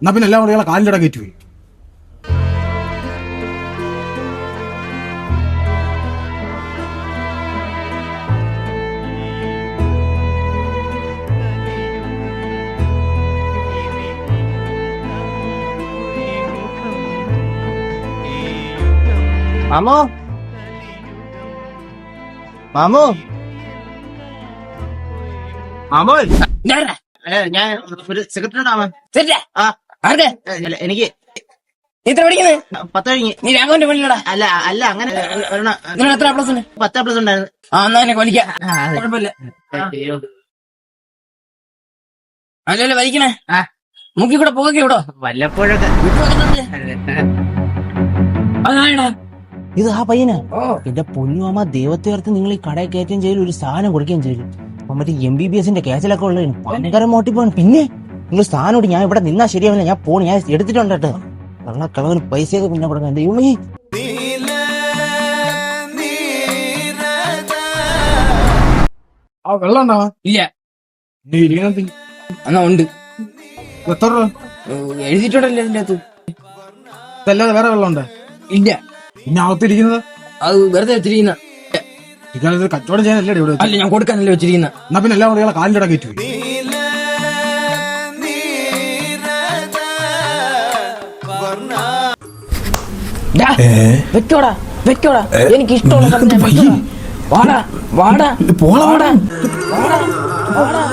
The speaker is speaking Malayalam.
എന്നാ പിന്നെ എല്ലാം കൂടെ കാലിൻ്റെ ഇട കയറ്റി പോയി. മാമോ മാമോ മാമോ ഞാൻ ഒരു സെക്രട്ടറി എനിക്ക് എത്ര പഠിക്കുന്നത്? 10 കഴിഞ്ഞ്. നീ രാഘവന്റെ പള്ളിയിലടാ? അല്ല അല്ല അങ്ങനെ എത്ര പ്ലസ് ഉണ്ട്? 10 പ്ലസ് ഉണ്ടായിരുന്നു. എന്നാ എന്നെ വലിക്കാം, കുഴപ്പമില്ല. അല്ലല്ലേ വലിക്കണേ, മുക്കി കൂടെ പോകെ വിടോ വല്ലപ്പോഴൊക്കെ. അതായടാ ഇത് ആ പയ്യനാ. എന്റെ പൊന്നുമാമ, ദൈവത്തെ ഓർത്ത് നിങ്ങൾ ഈ കടയിൽ കയറ്റുകയും ചെയ്യും, ഒരു സാധനം കൊടുക്കുകയും ചെയ്യും. അപ്പൊ മറ്റേ MBBS കേസിലൊക്കെ ഉള്ള ഭയങ്കര മോട്ടിപ്പാണ്. പിന്നെ നിങ്ങൾ സ്ഥാനോട് ഞാൻ ഇവിടെ നിന്നാ ശരിയാവില്ല, ഞാൻ പോണി, ഞാൻ എടുത്തിട്ടുണ്ട് കേട്ടോ. വെള്ള കളവന് പൈസയൊക്കെ പിന്നെ കൊടുക്കാൻ. ദൈവമേ, ആ വെള്ളം ഉണ്ടാവാ ഇല്ല. നീ ഇരിക്കണ എന്നാ ഉണ്ട്, എത്ര രൂപ? എഴുതിയിട്ടുണ്ടല്ലോ ഇതിന്റെ അകത്ത്. ഇതല്ലാതെ വേറെ വെള്ളം ഉണ്ട്? ഇല്ല. പിന്നെ അകത്തിരിക്കുന്നത് അത് വെറുതെ വെച്ചിരിക്കുന്ന. ഇക്കാലത്ത് കച്ചവടം ചെയ്യാനല്ലേ ഇവിടെ? അല്ല, ഞാൻ കൊടുക്കാനല്ലേ വെച്ചിരിക്കുന്ന. എന്നാ പിന്നെ എല്ലാം കൂടെ കാലിൻ്റെ ഇട കയറ്റി പോയി. വെക്കോടാ വെക്കോടാ, എനിക്ക് ഇഷ്ടമുള്ള സമയം ഞാൻ വെച്ചോടാ. വാടാ വാടാ വാടാ വാടാ വാടാ.